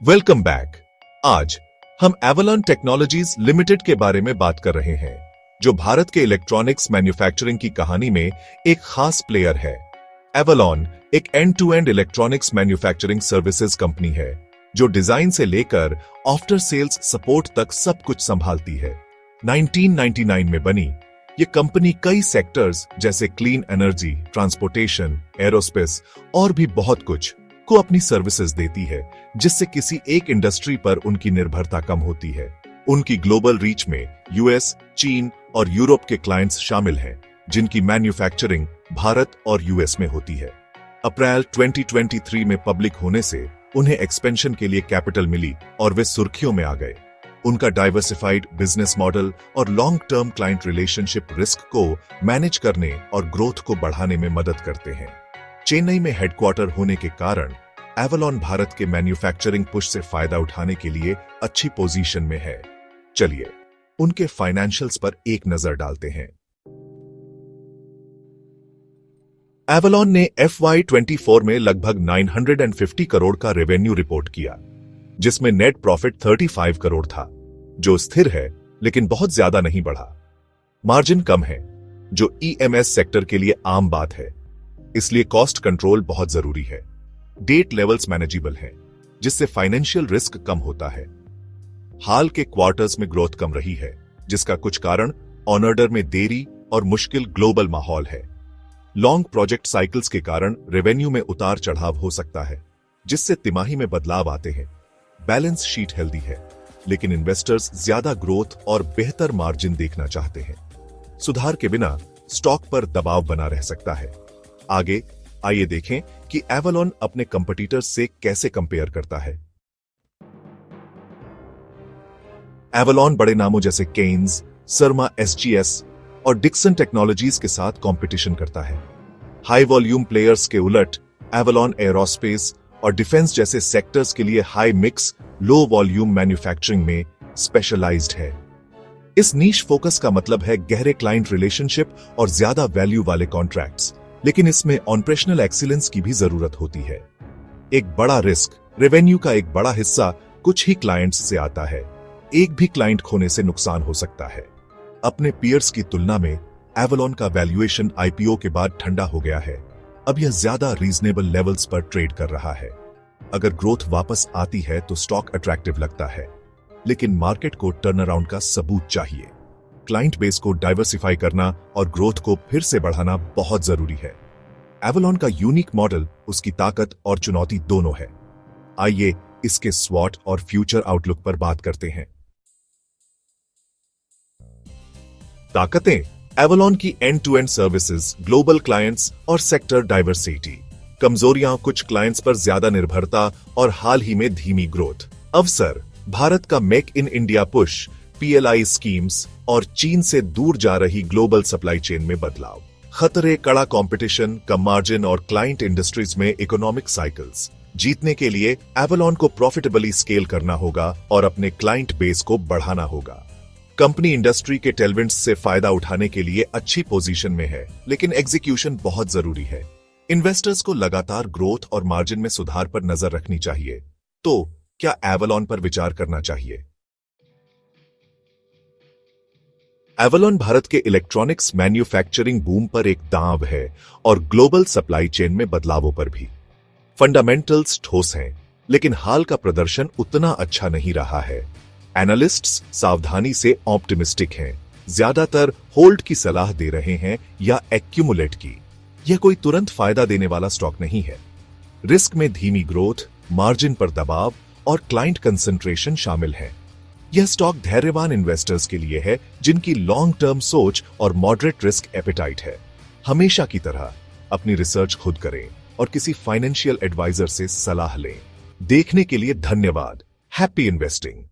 Welcome back. आज हम Avalon technologies limited के बारे में बात कर रहे हैं, जो भारत के इलेक्ट्रॉनिक्स मैन्युफैक्चरिंग की कहानी में एक खास प्लेयर है। एवलॉन एक end to end electronics manufacturing services company है, जो डिजाइन से लेकर आफ्टर सेल्स सपोर्ट तक सब कुछ संभालती है। 1999 में बनी ये कंपनी कई सेक्टर्स जैसे क्लीन एनर्जी, ट्रांसपोर्टेशन, एरोस्पेस और भी बहुत कुछ को अपनी सर्विसेज देती है, जिससे किसी एक इंडस्ट्री पर उनकी निर्भरता कम होती है। उनकी ग्लोबल रीच में यूएस, चीन और यूरोप के क्लाइंट्स शामिल हैं, जिनकी मैन्युफैक्चरिंग भारत और यूएस में होती है। अप्रैल 2023 में पब्लिक होने से उन्हें एक्सपेंशन के लिए कैपिटल मिली और वे सुर्खियों में आ गए। उनका डाइवर्सिफाइड बिजनेस मॉडल और long term client relationship risk को मैनेज करने और ग्रोथ को बढ़ाने में मदद करते हैं। चेन्नई में हेडक्वार्टर होने के कारण एवलॉन भारत के मैन्युफैक्चरिंग पुश से फायदा उठाने के लिए अच्छी पोजीशन में है। चलिए उनके फाइनेंशियल्स पर एक नजर डालते हैं। एवलॉन ने FY24 में लगभग 950 करोड़ का रेवेन्यू रिपोर्ट किया, जिसमें नेट प्रॉफिट 35 करोड़ था, जो स्थिर है लेकिन बहुत ज्यादा नहीं बढ़ा। मार्जिन कम है, जो EMS सेक्टर के लिए आम बात है, इसलिए कॉस्ट कंट्रोल बहुत जरूरी है। डेट लेवल्स मैनेजेबल हैं, जिससे फाइनेंशियल रिस्क कम होता है। हाल के क्वार्टर्स में ग्रोथ कम रही है, जिसका कुछ कारण ऑन ऑर्डर में देरी और मुश्किल ग्लोबल माहौल है। लॉन्ग प्रोजेक्ट साइकिल्स के कारण रेवेन्यू में उतार चढ़ाव हो सकता है, जिससे तिमाही में बदलाव आते हैं। बैलेंस शीट हेल्दी है, लेकिन इन्वेस्टर्स ज्यादा ग्रोथ और बेहतर मार्जिन देखना चाहते हैं। सुधार के बिना स्टॉक पर दबाव बना रह सकता है। आगे आइए देखें कि एवलॉन अपने कंपटीटर्स से कैसे कंपेयर करता है। एवलॉन बड़े नामों जैसे केन्स, सर्मा SGS और डिक्सन टेक्नोलॉजीज के साथ कंपटीशन करता है। हाई वॉल्यूम प्लेयर्स के उलट एवलॉन एरोस्पेस और डिफेंस जैसे सेक्टर्स के लिए high mix, low volume manufacturing में स्पेशलाइज्ड है। इस नीश फोकस का मतलब है गहरे क्लाइंट रिलेशनशिप और ज्यादा वैल्यू वाले कॉन्ट्रैक्ट्स, लेकिन इसमें ऑपरेशनल एक्सीलेंस की भी जरूरत होती है। एक बड़ा रिस्क, रेवेन्यू का एक बड़ा हिस्सा कुछ ही क्लाइंट्स से आता है। एक भी क्लाइंट खोने से नुकसान हो सकता है। अपने पीयर्स की तुलना में एवलॉन का वैल्यूएशन IPO के बाद ठंडा हो गया है। अब यह ज्यादा रीजनेबल लेवल्स पर ट्रेड कर रहा है। अगर ग्रोथ वापस आती है तो स्टॉक अट्रैक्टिव लगता है, लेकिन मार्केट को टर्न अराउंड का सबूत चाहिए। क्लाइंट बेस को डाइवर्सिफाई करना और ग्रोथ को फिर से बढ़ाना बहुत जरूरी है। एवलॉन का यूनिक मॉडल उसकी ताकत और चुनौती दोनों है। आइए इसके स्वॉट और फ्यूचर आउटलुक पर बात करते हैं। ताकतें: एवलॉन की end to end services, global clients और सेक्टर डाइवर्सिटी। कमजोरियां: कुछ क्लाइंट्स पर ज्यादा निर्भरता और हाल ही में धीमी ग्रोथ। अवसर: भारत का make in India push, PLI schemes और चीन से दूर जा रही ग्लोबल सप्लाई चेन में बदलाव। खतरे: कड़ा कंपटीशन, कम मार्जिन और क्लाइंट इंडस्ट्रीज में इकोनॉमिक साइकिल्स। जीतने के लिए एवलॉन को प्रॉफिटेबली स्केल करना होगा और अपने क्लाइंट बेस को बढ़ाना होगा। कंपनी इंडस्ट्री के टेलविंड्स से फायदा उठाने के लिए अच्छी पोजीशन में है, लेकिन एग्जीक्यूशन बहुत जरूरी है। इन्वेस्टर्स को लगातार ग्रोथ और मार्जिन में सुधार पर नजर रखनी चाहिए। तो क्या एवलॉन पर विचार करना चाहिए? एवलॉन भारत के इलेक्ट्रॉनिक्स मैन्युफैक्चरिंग बूम पर एक दांव है और ग्लोबल सप्लाई चेन में बदलावों पर भी। फंडामेंटल्स ठोस हैं, लेकिन हाल का प्रदर्शन उतना अच्छा नहीं रहा है। एनालिस्ट्स सावधानी से ऑप्टिमिस्टिक हैं, ज्यादातर होल्ड की सलाह दे रहे हैं या एक्यूमुलेट की। यह कोई तुरंत फायदा देने वाला स्टॉक नहीं है। रिस्क में धीमी ग्रोथ, मार्जिन पर दबाव और क्लाइंट कंसंट्रेशन शामिल है। यह स्टॉक धैर्यवान इन्वेस्टर्स के लिए है, जिनकी लॉन्ग टर्म सोच और मॉडरेट रिस्क एपेटाइट है। हमेशा की तरह अपनी रिसर्च खुद करें और किसी फाइनेंशियल एडवाइजर से सलाह लें। देखने के लिए धन्यवाद। Happy investing.